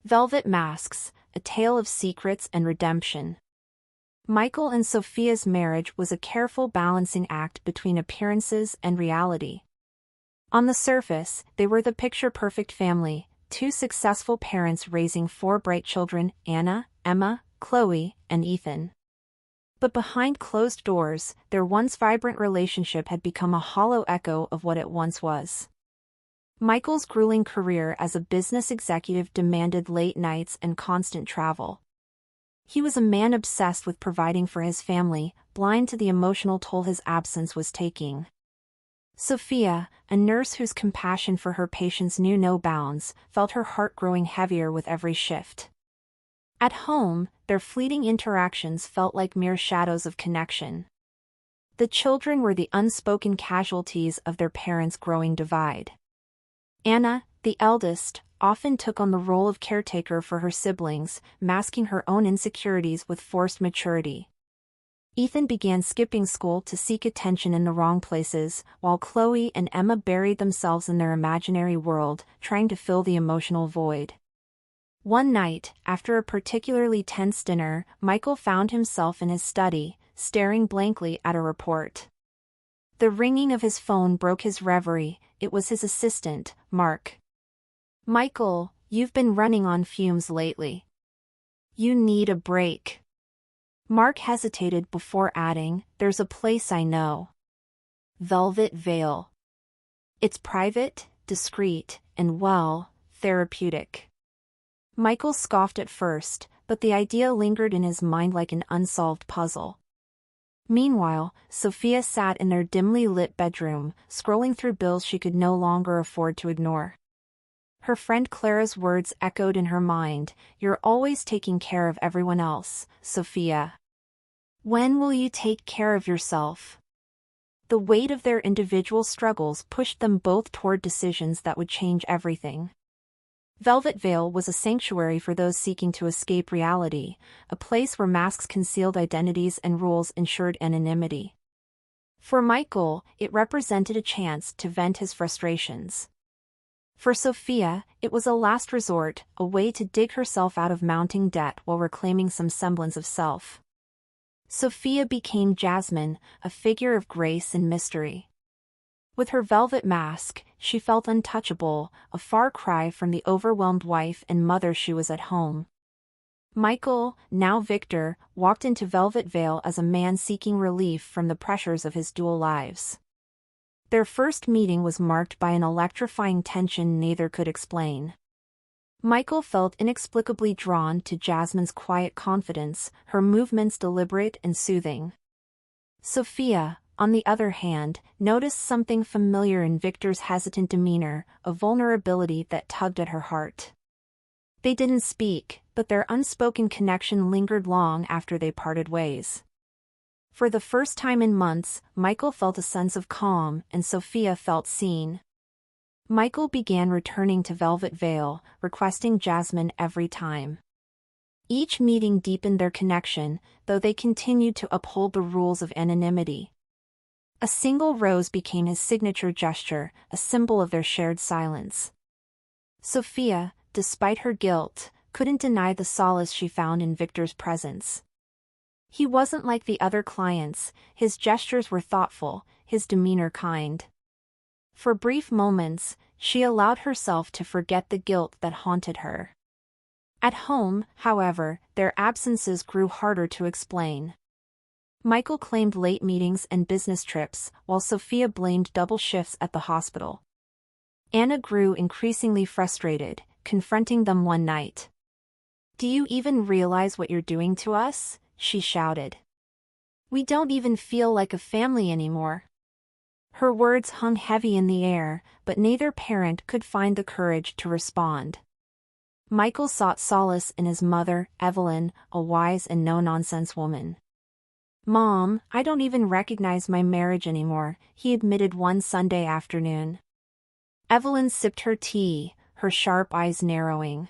Velvet Masks, A Tale of Secrets and Redemption. Michael and Sophia's marriage was a careful balancing act between appearances and reality. On the surface, they were the picture-perfect family, two successful parents raising four bright children: Anna, Emma, Chloe, and Ethan. But behind closed doors, their once vibrant relationship had become a hollow echo of what it once was. Michael's grueling career as a business executive demanded late nights and constant travel. He was a man obsessed with providing for his family, blind to the emotional toll his absence was taking. Sophia, a nurse whose compassion for her patients knew no bounds, felt her heart growing heavier with every shift. At home, their fleeting interactions felt like mere shadows of connection. The children were the unspoken casualties of their parents' growing divide. Anna, the eldest, often took on the role of caretaker for her siblings, masking her own insecurities with forced maturity. Ethan began skipping school to seek attention in the wrong places, while Chloe and Emma buried themselves in their imaginary world, trying to fill the emotional void. One night, after a particularly tense dinner, Michael found himself in his study, staring blankly at a report. The ringing of his phone broke his reverie. It was his assistant, Mark. "Michael, you've been running on fumes lately. You need a break." Mark hesitated before adding, "There's a place I know. Velvet Vale. It's private, discreet, and well, therapeutic." Michael scoffed at first, but the idea lingered in his mind like an unsolved puzzle. Meanwhile, Sophia sat in their dimly lit bedroom, scrolling through bills she could no longer afford to ignore. Her friend Clara's words echoed in her mind, "You're always taking care of everyone else, Sophia. When will you take care of yourself?" The weight of their individual struggles pushed them both toward decisions that would change everything. Velvet Vale was a sanctuary for those seeking to escape reality, a place where masks concealed identities and rules ensured anonymity. For Michael, it represented a chance to vent his frustrations. For Sophia, it was a last resort, a way to dig herself out of mounting debt while reclaiming some semblance of self. Sophia became Jasmine, a figure of grace and mystery. With her velvet mask, she felt untouchable, a far cry from the overwhelmed wife and mother she was at home. Michael, now Victor, walked into Velvet Vale as a man seeking relief from the pressures of his dual lives. Their first meeting was marked by an electrifying tension neither could explain. Michael felt inexplicably drawn to Jasmine's quiet confidence, her movements deliberate and soothing. Sophia, on the other hand, noticed something familiar in Victor's hesitant demeanor, a vulnerability that tugged at her heart. They didn't speak, but their unspoken connection lingered long after they parted ways. For the first time in months, Michael felt a sense of calm, and Sophia felt seen. Michael began returning to Velvet Vale, requesting Jasmine every time. Each meeting deepened their connection, though they continued to uphold the rules of anonymity. A single rose became his signature gesture, a symbol of their shared silence. Sophia, despite her guilt, couldn't deny the solace she found in Victor's presence. He wasn't like the other clients, his gestures were thoughtful, his demeanor kind. For brief moments, she allowed herself to forget the guilt that haunted her. At home, however, their absences grew harder to explain. Michael claimed late meetings and business trips, while Sophia blamed double shifts at the hospital. Anna grew increasingly frustrated, confronting them one night. "Do you even realize what you're doing to us?" she shouted. "We don't even feel like a family anymore." Her words hung heavy in the air, but neither parent could find the courage to respond. Michael sought solace in his mother, Evelyn, a wise and no-nonsense woman. "Mom, I don't even recognize my marriage anymore," he admitted one Sunday afternoon. Evelyn sipped her tea, her sharp eyes narrowing.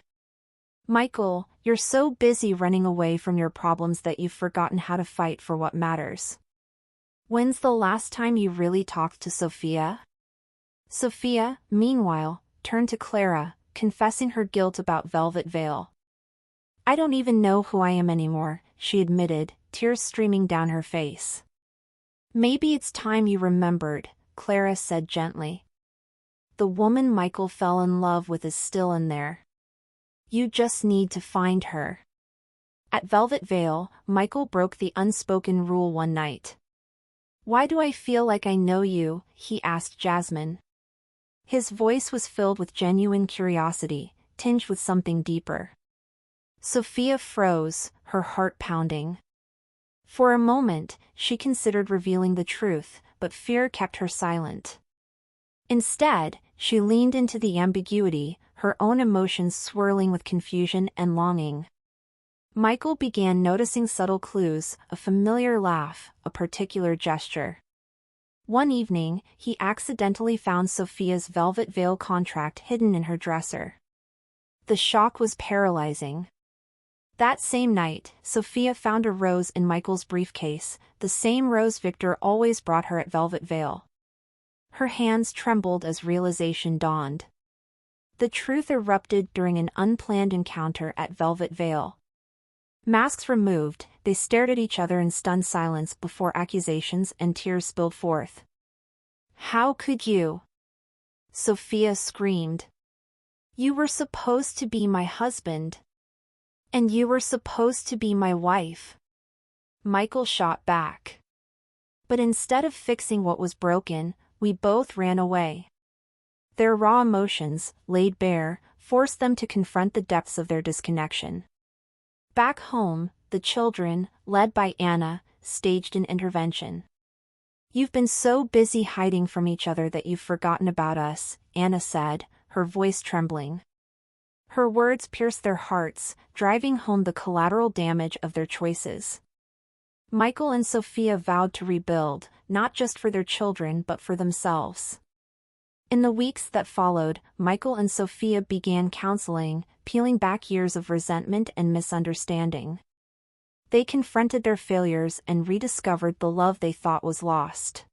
"Michael, you're so busy running away from your problems that you've forgotten how to fight for what matters. When's the last time you really talked to Sophia?" Sophia, meanwhile, turned to Clara, confessing her guilt about Velvet Veil. "I don't even know who I am anymore," she admitted, tears streaming down her face. "Maybe it's time you remembered," Clara said gently. "The woman Michael fell in love with is still in there. You just need to find her." At Velvet Veil, Michael broke the unspoken rule one night. "Why do I feel like I know you?" he asked Jasmine. His voice was filled with genuine curiosity, tinged with something deeper. Sophia froze, her heart pounding. For a moment, she considered revealing the truth, but fear kept her silent. Instead, she leaned into the ambiguity, her own emotions swirling with confusion and longing. Michael began noticing subtle clues, a familiar laugh, a particular gesture. One evening, he accidentally found Sophia's Velvet Veil contract hidden in her dresser. The shock was paralyzing. That same night, Sophia found a rose in Michael's briefcase, the same rose Victor always brought her at Velvet Veil. Her hands trembled as realization dawned. The truth erupted during an unplanned encounter at Velvet Veil. Masks removed, they stared at each other in stunned silence before accusations and tears spilled forth. "How could you?" Sophia screamed. "You were supposed to be my husband. And you were supposed to be my wife." Michael shot back. "But instead of fixing what was broken, we both ran away." Their raw emotions, laid bare, forced them to confront the depths of their disconnection. Back home, the children, led by Anna, staged an intervention. "You've been so busy hiding from each other that you've forgotten about us," Anna said, her voice trembling. Her words pierced their hearts, driving home the collateral damage of their choices. Michael and Sophia vowed to rebuild, not just for their children but for themselves. In the weeks that followed, Michael and Sophia began counseling, peeling back years of resentment and misunderstanding. They confronted their failures and rediscovered the love they thought was lost.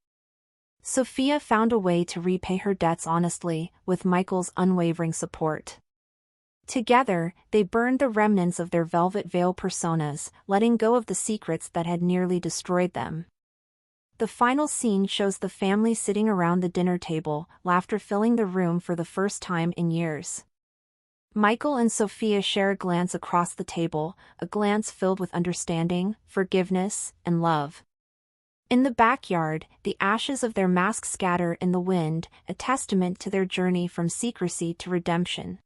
Sophia found a way to repay her debts honestly, with Michael's unwavering support. Together, they burned the remnants of their Velvet Veil personas, letting go of the secrets that had nearly destroyed them. The final scene shows the family sitting around the dinner table, laughter filling the room for the first time in years. Michael and Sophia share a glance across the table, a glance filled with understanding, forgiveness, and love. In the backyard, the ashes of their masks scatter in the wind, a testament to their journey from secrecy to redemption.